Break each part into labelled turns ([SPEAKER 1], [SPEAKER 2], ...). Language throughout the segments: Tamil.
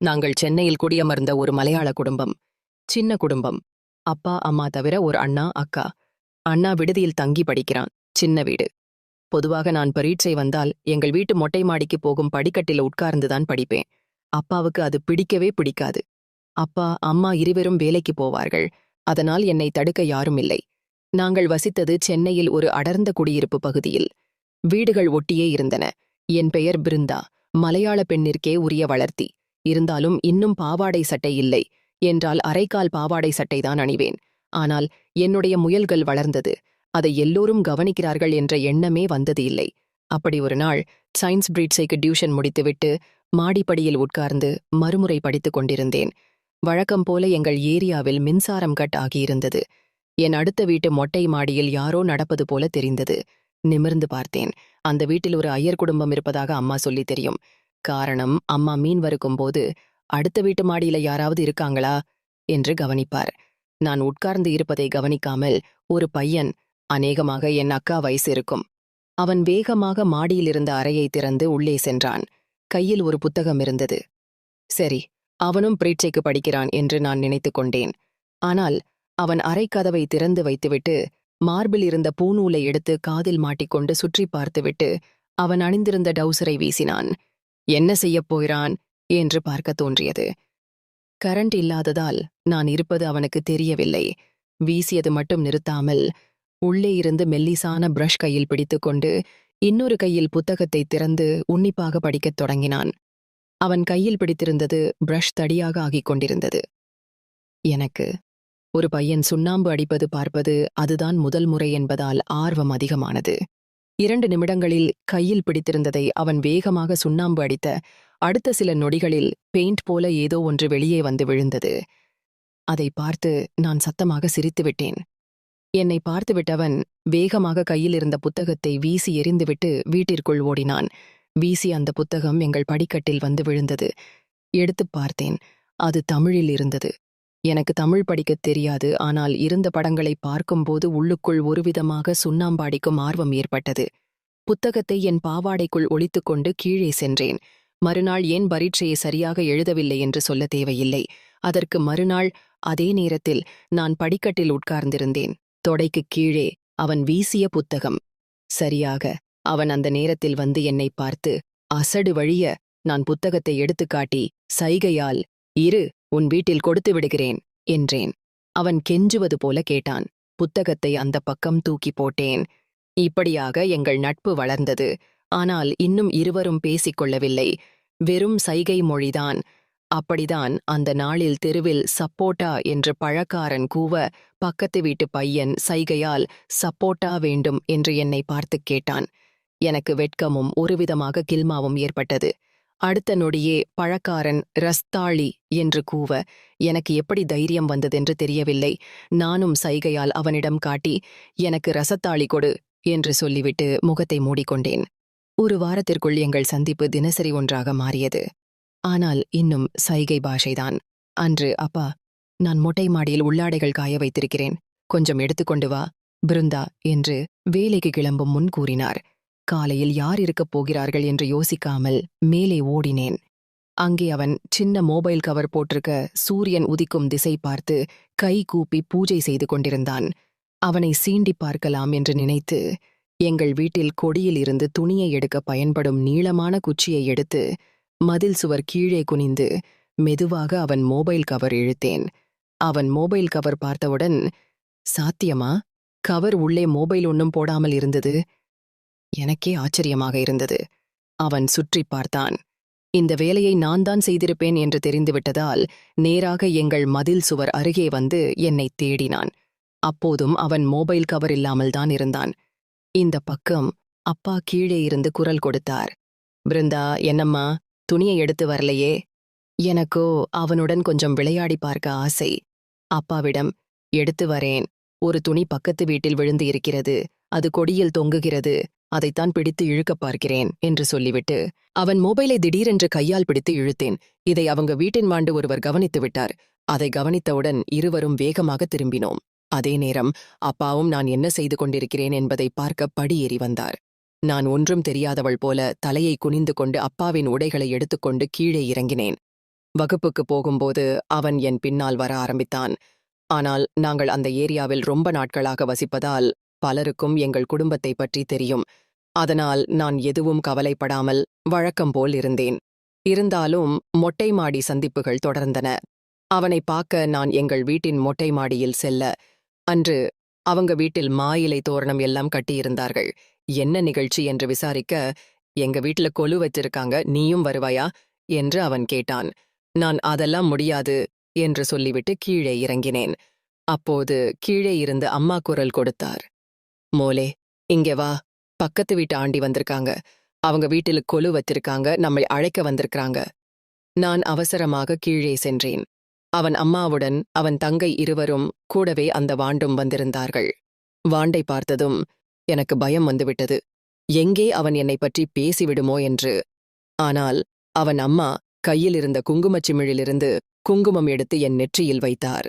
[SPEAKER 1] நாங்கள் சென்னையில் குடியமர்ந்த ஒரு மலையாள குடும்பம். சின்ன குடும்பம். அப்பா அம்மா தவிர ஒரு அண்ணா அக்கா. அண்ணா விடுதியில் தங்கி படிக்கிறான். சின்ன வீடு. பொதுவாக நான் பரீட்சை வந்தால் எங்கள் வீட்டு மொட்டை மாடிக்கு போகும் படிக்கட்டில உட்கார்ந்துதான் படிப்பேன். அப்பாவுக்கு அது பிடிக்கவே பிடிக்காது. அப்பா அம்மா இருவரும் வேலைக்கு போவார்கள். அதனால் என்னை தடுக்க யாரும் இல்லை. நாங்கள் வசித்தது சென்னையில் ஒரு அடர்ந்த குடியிருப்பு பகுதியில். வீடுகள் ஒட்டியே இருந்தன. என் பெயர் பிருந்தா. மலையாள பெண்ணிற்கே உரிய வளர்த்தி. இருந்தாலும் இன்னும் பாவாடை சட்டை இல்லை என்றால் அரைக்கால் பாவாடை சட்டைதான் அணிவேன். ஆனால் என்னுடைய முயல்கள் வளர்ந்தது. அதை எல்லோரும் கவனிக்கிறார்கள் என்ற எண்ணமே வந்தது இல்லை. அப்படி ஒரு நாள் சயின்ஸ் பிரீட்ஸைக்கு டியூஷன் முடித்துவிட்டு மாடிப்படியில் உட்கார்ந்து மறுமுறை படித்துக் கொண்டிருந்தேன். வழக்கம் போல எங்கள் ஏரியாவில் மின்சாரம் கட் ஆகியிருந்தது. என் அடுத்த வீட்டு மொட்டை மாடியில் யாரோ நடப்பது போல தெரிந்தது. நிமிர்ந்து பார்த்தேன். அந்த வீட்டில் ஒரு ஐயர் குடும்பம் இருப்பதாக அம்மா சொல்லி தெரியும். காரணம், அம்மா மீன் வறுக்கும்போது அடுத்த வீட்டு மாடியில யாராவது இருக்காங்களா என்று கவனிப்பார். நான் உட்கார்ந்து இருப்பதை கவனிக்காமல் ஒரு பையன், அநேகமாக என் அக்கா வயசு இருக்கும். அவன் வேகமாக மாடியில் இருந்த அறையை திறந்து உள்ளே சென்றான். கையில் ஒரு புத்தகம் இருந்தது. சரி, அவனும் பரீட்சைக்கு படிக்கிறான் என்று நான் நினைத்துக் கொண்டேன். ஆனால் அவன் அறைக்கதவை திறந்து வைத்துவிட்டு மார்பில் இருந்த பூநூலை எடுத்து காதில் மாட்டிக்கொண்டு சுற்றி பார்த்துவிட்டு அவன் அணிந்திருந்த டவுசரை வீசினான். என்ன செய்யப் போகிறான் என்று பார்க்க தோன்றியது. கரண்ட் இல்லாததால் நான் இருப்பது அவனுக்கு தெரியவில்லை. வீசியது மட்டும் நிறுத்தாமல் உள்ளே இருந்து மெல்லிசான பிரஷ் கையில் பிடித்துக்கொண்டு இன்னொரு கையில் புத்தகத்தை திறந்து உன்னிப்பாக படிக்கத் தொடங்கினான். அவன் கையில் பிடித்திருந்தது பிரஷ் தடியாக ஆகிக் கொண்டிருந்தது. எனக்கு ஒரு பையன் சுண்ணாம்பு அடிப்பது பார்ப்பது அதுதான் முதல் முறை என்பதால் ஆர்வம் அதிகமானது. 2 நிமிடங்களில் கையில் பிடித்திருந்ததை அவன் வேகமாக சுண்ணாம்பு அடித்த அடுத்த சில நொடிகளில் பெயிண்ட் போல ஏதோ ஒன்று வெளியே வந்து விழுந்தது. அதை பார்த்து நான் சத்தமாக சிரித்துவிட்டேன். என்னை பார்த்துவிட்டவன் வேகமாக கையில் இருந்த புத்தகத்தை வீசி எறிந்துவிட்டு வீட்டிற்குள் ஓடினான். வீசி அந்த புத்தகம் எங்கள் படிக்கட்டில் வந்து விழுந்தது. எடுத்துப் பார்த்தேன். அது தமிழில் இருந்தது. எனக்கு தமிழ் படிக்கத் தெரியாது. ஆனால் இருந்த படங்களை பார்க்கும்போது உள்ளுக்குள் ஒருவிதமாக சுண்ணாம்பாடிக்கும் ஆர்வம் ஏற்பட்டது. புத்தகத்தை என் பாவாடைக்குள் ஒளித்துக்கொண்டு கீழே சென்றேன். மறுநாள் ஏன் பரீட்சையை சரியாக எழுதவில்லை என்று சொல்ல தேவையில்லை. அதற்கு மறுநாள் அதே நேரத்தில் நான் படிக்கட்டில் உட்கார்ந்திருந்தேன். தொடைக்குக் கீழே அவன் வீசிய புத்தகம். சரியாக அவன் அந்த நேரத்தில் வந்து என்னை பார்த்து அசடு வழிய நான் புத்தகத்தை எடுத்துக்காட்டி சைகையால், இரு, உன் வீட்டில் கொடுத்து விடுகிறேன் என்றேன். அவன் கெஞ்சுவது போல கேட்டான். புத்தகத்தை அந்த பக்கம் தூக்கி போட்டேன். இப்படியாக எங்கள் நட்பு வளர்ந்தது. ஆனால் இன்னும் இருவரும் பேசிக்கொள்ளவில்லை. வெறும் சைகை மொழிதான். அப்படிதான் அந்த நாளில் தெருவில் சப்போட்டா என்று பழக்காரன் கூவ பக்கத்து வீட்டு பையன் சைகையால் சப்போட்டா வேண்டும் என்று என்னை பார்த்துக் கேட்டான். எனக்கு வெட்கமும் ஒருவிதமாக கில்மாவும் ஏற்பட்டது. அடுத்த நொடியே பழக்காரன் ரஸ்தாளி என்று கூவ எனக்கு எப்படி தைரியம் வந்ததென்று தெரியவில்லை. நானும் சைகையால் அவனிடம் காட்டி எனக்கு ரசத்தாளி கொடு என்று சொல்லிவிட்டு முகத்தை மூடிக்கொண்டேன். ஒரு வாரத்திற்குள் எங்கள் சந்திப்பு தினசரி ஒன்றாக மாறியது. ஆனால் இன்னும் சைகை பாஷைதான். அன்று, அப்பா, நான் மொட்டை மாடியில் உள்ளாடைகள் காய வைத்திருக்கிறேன், கொஞ்சம் எடுத்துக்கொண்டு வா, பிருந்தா என்று வேலைக்கு கிளம்பும் முன் கூறினார். காலையில் யார் இருக்கப் போகிறார்கள் என்று யோசிக்காமல் மேலே ஓடினேன். அங்கே அவன் சின்ன மொபைல் கவர் போட்டிருக்க சூரியன் உதிக்கும் திசை பார்த்து கை கூப்பி பூஜை செய்து கொண்டிருந்தான். அவனை சீண்டி பார்க்கலாம் என்று நினைத்து எங்கள் வீட்டில் கொடியில் இருந்து துணியை எடுக்க பயன்படும் நீளமான குச்சியை எடுத்து மதில் சுவர் கீழே குனிந்து மெதுவாக அவன் மொபைல் கவர் இழுத்தேன். அவன் மொபைல் கவர் பார்த்தவுடன், சாத்தியமா? கவர் உள்ளே மொபைல் ஒன்றும் போடாமல் இருந்தது. எனக்கே ஆச்சரியமாக இருந்தது. அவன் சுற்றி பார்த்தான். இந்த வேலையை நான் தான் செய்திருப்பேன் என்று தெரிந்துவிட்டதால் நேராக எங்கள் மதில் சுவர் அருகே வந்து என்னை தேடினான். அப்போதும் அவன் மொபைல் கவர் இல்லாமல் தான் இருந்தான். இந்த பக்கம் அப்பா கீழே இருந்து குரல் கொடுத்தார். பிருந்தா, என்னம்மா, துணியை எடுத்து வரலையே? எனக்கோ அவனுடன் கொஞ்சம் விளையாடி பார்க்க ஆசை. அப்பாவிடம், எடுத்து வரேன், ஒரு துணி பக்கத்து வீட்டில் விழுந்து இருக்கிறது, அது கொடியில் தொங்குகிறது, அதைத்தான் பிடித்து இழுக்கப் பார்க்கிறேன் என்று சொல்லிவிட்டு அவன் மொபைலை திடீரென்று கையால் பிடித்து இழுத்தேன். இதை அவங்க வீட்டின் வாண்டு ஒருவர் கவனித்து விட்டார். அதை கவனித்தவுடன் இருவரும் வேகமாக திரும்பினோம். அதே நேரம் அப்பாவும் நான் என்ன செய்து கொண்டிருக்கிறேன் என்பதை பார்க்க படியேறி வந்தார். நான் ஒன்றும் தெரியாதவள் போல தலையை குனிந்து கொண்டு அப்பாவின் உடைகளை எடுத்துக்கொண்டு கீழே இறங்கினேன். வகுப்புக்கு போகும்போது அவன் என் பின்னால் வர ஆரம்பித்தான். ஆனால் நாங்கள் அந்த ஏரியாவில் ரொம்ப நாட்களாக வசிப்பதால் பலருக்கும் எங்கள் குடும்பத்தை பற்றி தெரியும். அதனால் நான் எதுவும் கவலைப்படாமல் வழக்கம் போல் இருந்தேன். இருந்தாலும் மொட்டை மாடி சந்திப்புகள் தொடர்ந்தன. அவனை பார்க்க நான் எங்கள் வீட்டின் மொட்டை மாடியில் செல்ல, அன்று அவங்க வீட்டில் மாயிலை தோரணம் எல்லாம் கட்டியிருந்தார்கள். என்ன நிகழ்ச்சி என்று விசாரிக்க, எங்க வீட்ல கொலு வச்சிருக்காங்க, நீயும் வருவாயா என்று அவன் கேட்டான். நான் அதெல்லாம் முடியாது என்று சொல்லிவிட்டு கீழே இறங்கினேன். அப்போது கீழே இருந்து அம்மா குரல் கொடுத்தார். மோலே, இங்கே வா, பக்கத்து வீட்டு ஆண்டி வந்திருக்காங்க. அவங்க வீட்டில் கொலு வச்சிருக்காங்க, நம்மை அழைக்க வந்திருக்காங்க. நான் அவசரமாக கீழே சென்றேன். அவன் அம்மாவுடன் அவன் தங்கை இருவரும் கூடவே அந்த வாண்டும் வந்திருந்தார்கள். வாண்டை பார்த்ததும் எனக்கு பயம் வந்துவிட்டது. எங்கே அவன் என்னை பற்றி பேசிவிடுமோ என்று. ஆனால் அவன் அம்மா கையில் இருந்த குங்குமச் சிமிழிலிருந்து குங்குமம் எடுத்து என் நெற்றியில் வைத்தார்.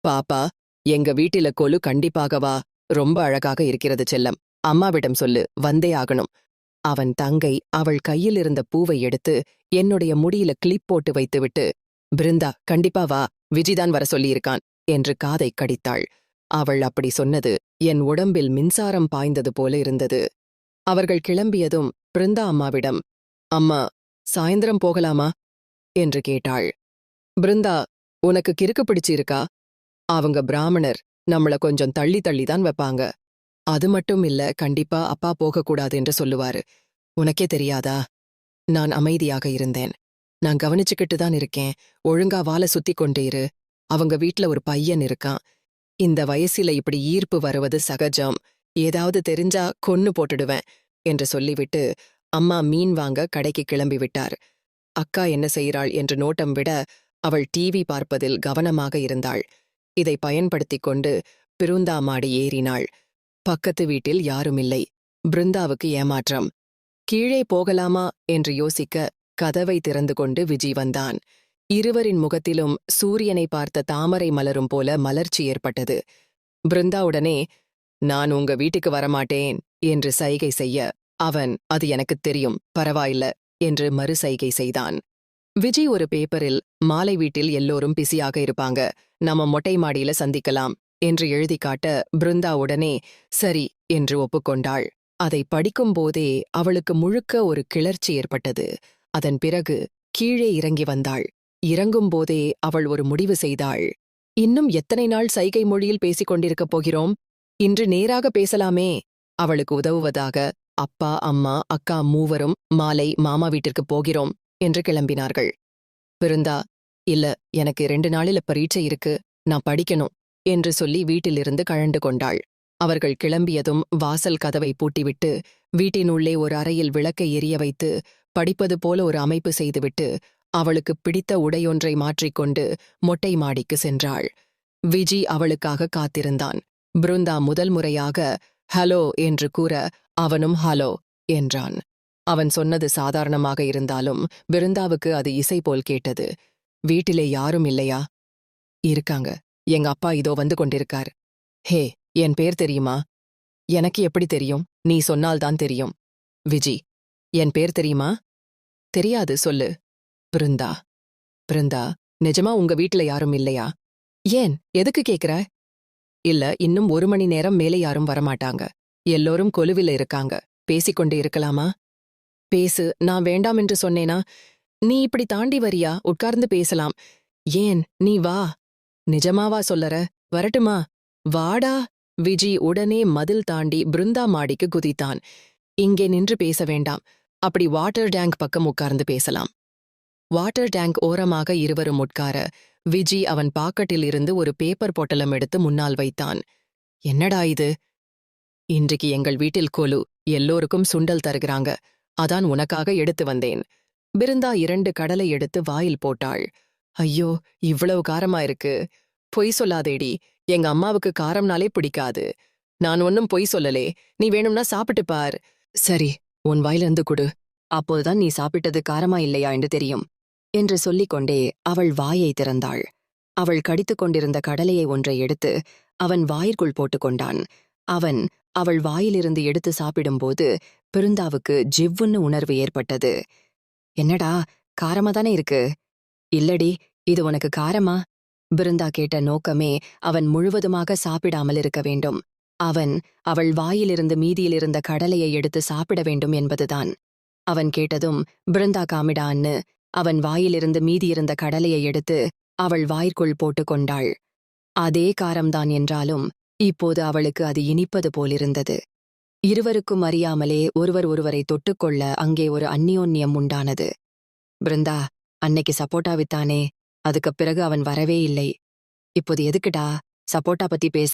[SPEAKER 1] பாப்பா, எங்க வீட்டில கொலு கண்டிப்பாக வா, ரொம்ப அழகாக இருக்கிறது செல்லம். அம்மாவிடம் சொல்லு, வந்தே ஆகணும். அவன் தங்கை அவள் கையில் இருந்த பூவை எடுத்து என்னுடைய முடியில கிளிப் போட்டு வைத்துவிட்டு, பிருந்தா, கண்டிப்பா வா, விஜிதான் வர சொல்லியிருக்கான் என்று காதை கடித்தாள். அவள் அப்படி சொன்னது என் உடம்பில் மின்சாரம் பாய்ந்தது போல இருந்தது. அவர்கள் கிளம்பியதும் பிருந்தா அம்மாவிடம், அம்மா, சாயந்தரம் போகலாமா என்று கேட்டாள். பிருந்தா, உனக்கு கிறுக்கு பிடிச்சிருக்கா? அவங்க பிராமணர், நம்மள கொஞ்சம் தள்ளி தள்ளிதான் வைப்பாங்க. அது மட்டும் இல்ல, கண்டிப்பா அப்பா போகக்கூடாது என்று சொல்லுவாரு. உனக்கே தெரியாதா? நான் அமைதியாக இருந்தேன். நான் கவனிச்சுக்கிட்டு தான் இருக்கேன். ஒழுங்கா வாலை சுத்தி கொண்டே இரு. அவங்க வீட்ல ஒரு பையன் இருக்கான். இந்த வயசுல இப்படி ஈர்ப்பு வருவது சகஜம். ஏதாவது தெரிஞ்சா கொன்னு போட்டுடுவேன் என்று சொல்லிவிட்டு அம்மா மீன் வாங்க கடைக்கு கிளம்பி விட்டார். அக்கா என்ன செய்கிறாள் என்று நோட்டம் விட அவள் டிவி பார்ப்பதில் கவனமாக இருந்தாள். இதை பயன்படுத்திக் கொண்டு பிருந்தா மாடி ஏறினாள். பக்கத்து வீட்டில் யாருமில்லை. பிருந்தாவுக்கு ஏமாற்றம். கீழே போகலாமா என்று யோசிக்க கதவை திறந்து கொண்டு விஜி வந்தான். இருவரின் முகத்திலும் சூரியனை பார்த்த தாமரை மலரும் போல மலர்ச்சி ஏற்பட்டது. பிருந்தாவுடனே, நான் உங்க வீட்டுக்கு வரமாட்டேன் என்று சைகை செய்ய, அவன், அது எனக்குத் தெரியும், பரவாயில்ல என்று மறு சைகை செய்தான். விஜி ஒரு பேப்பரில், மாலை வீட்டில் எல்லோரும் பிஸியாக இருப்பாங்க, நம்ம மொட்டை மாடியில சந்திக்கலாம் என்று எழுதி காட்ட பிருந்தா உடனே சரி என்று ஒப்புக்கொண்டாள். அதை படிக்கும்போதே அவளுக்கு முழுக்க ஒரு கிளர்ச்சி ஏற்பட்டது. அதன் பிறகு கீழே இறங்கி வந்தாள். இறங்கும்போதே அவள் ஒரு முடிவு செய்தாள். இன்னும் எத்தனை நாள் சைகை மொழியில் பேசிக் கொண்டிருக்கப் போகிறோம்? இன்று நேராக பேசலாமே. அவளுக்கு உதவுவதாக அப்பா, அம்மா, அக்கா மூவரும் மாலை மாமா வீட்டிற்கு போகிறோம் என்று கிளம்பினார்கள். பிருந்தா, இல்ல, எனக்கு 2 நாளில பரீட்சை இருக்கு, நான் படிக்கணும் என்று சொல்லி வீட்டிலிருந்து கழண்டு கொண்டாள். அவர்கள் கிளம்பியதும் வாசல் கதவை பூட்டிவிட்டு வீட்டினுள்ளே ஒரு அறையில் விளக்கை எரிய வைத்து படிப்பது போல ஒரு அமைப்பு செய்துவிட்டு அவளுக்கு பிடித்த உடையொன்றை மாற்றிக்கொண்டு மொட்டை மாடிக்கு சென்றாள். விஜி அவளுக்காக காத்திருந்தான். பிருந்தா முதல் முறையாக ஹலோ என்று கூற அவனும் ஹலோ என்றான். அவன் சொன்னது சாதாரணமாக இருந்தாலும் பிருந்தாவுக்கு அது இசை போல் கேட்டது. வீட்டிலே யாரும் இல்லையா? இருக்காங்க, எங்க அப்பா இதோ வந்து கொண்டிருக்கார். ஹே, என் பேர் தெரியுமா? எனக்கு எப்படி தெரியும்? நீ சொன்னால்தான் தெரியும். விஜி, என் பேர் தெரியுமா? தெரியாது, சொல்லு. பிருந்தா. பிருந்தா, நிஜமா உங்க வீட்ல யாரும் இல்லையா? ஏன், எதுக்கு கேக்குற? இல்ல, இன்னும் 1 மணி நேரம் மேலே யாரும் வரமாட்டாங்க. எல்லோரும் கொலுவில இருக்காங்க. பேசிக்கொண்டு இருக்கலாமா? பேசு, நான் வேண்டாம் என்று சொன்னேனா? நீ இப்படி தாண்டி வரியா? உட்கார்ந்து பேசலாம். ஏன், நீ வா. நிஜமாவா சொல்லற? வரட்டுமா? வாடா. விஜி உடனே மதில் தாண்டி பிருந்தா மாடிக்கு குதித்தான். இங்கே நின்று பேச வேண்டாம், அப்படி வாட்டர் டேங்க் பக்கம் உட்கார்ந்து பேசலாம். வாட்டர் டேங்க் ஓரமாக இருவரும் உட்கார விஜி அவன் பாக்கெட்டில் இருந்து ஒரு பேப்பர் பொட்டலம் எடுத்து முன்னால் வைத்தான். என்னடா இது? இன்றைக்கு எங்கள் வீட்டில் கொலு, எல்லோருக்கும் சுண்டல் தருகிறாங்க, அதான் உனக்காக எடுத்து வந்தேன். பிருந்தா 2 கடலை எடுத்து வாயில் போட்டாள். ஐயோ, இவ்வளவு காரமா இருக்கு. பொய் சொல்லாதேடி, எங்க அம்மாவுக்கு காரம்னாலே பிடிக்காது. நான் ஒன்னும் பொய் சொல்லலே, நீ வேணும்னா சாப்பிட்டு பார். சரி, உன் வாயிலிருந்து குடு, அப்போதுதான் நீ சாப்பிட்டது காரமா இல்லையா என்று தெரியும் என்று சொல்லிக்கொண்டே அவள் வாயை திறந்தாள். அவள் கடித்துக் கொண்டிருந்த கடலையை ஒன்றை எடுத்து அவன் வாயிற்குள் போட்டுக்கொண்டான். அவன் அவள் வாயிலிருந்து எடுத்து சாப்பிடும்போது பிருந்தாவுக்கு ஜிவ்வுன்னு உணர்வு ஏற்பட்டது. என்னடா, காரமாதானே இருக்கு? இல்லடி, இது உனக்கு காரமா? பிருந்தா கேட்ட நோக்கமே அவன் முழுவதுமாக சாப்பிடாமல் இருக்க வேண்டும். அவள் வாயிலிருந்து மீதியிலிருந்த கடலையை எடுத்து சாப்பிட வேண்டும் என்பதுதான். அவன் கேட்டதும் பிருந்தா காமிடான்னு அவன் வாயிலிருந்து மீதியிருந்த கடலையை எடுத்து அவள் வாய்க்குள் போட்டுக் கொண்டாள். அதே காரம்தான் என்றாலும் இப்போது அவளுக்கு அது இனிப்பது போலிருந்தது. இருவருக்கும் அறியாமலே ஒருவர் ஒருவரை தொட்டுக்கொள்ள அங்கே ஒரு அந்யோன்யம் உண்டானது. பிருந்தா, அன்னைக்கு சப்போட்டா வித்தானே, அதுக்குப் பிறகு அவன் வரவே இல்லை. இப்போது எதுக்குடா சப்போட்டா பத்தி பேச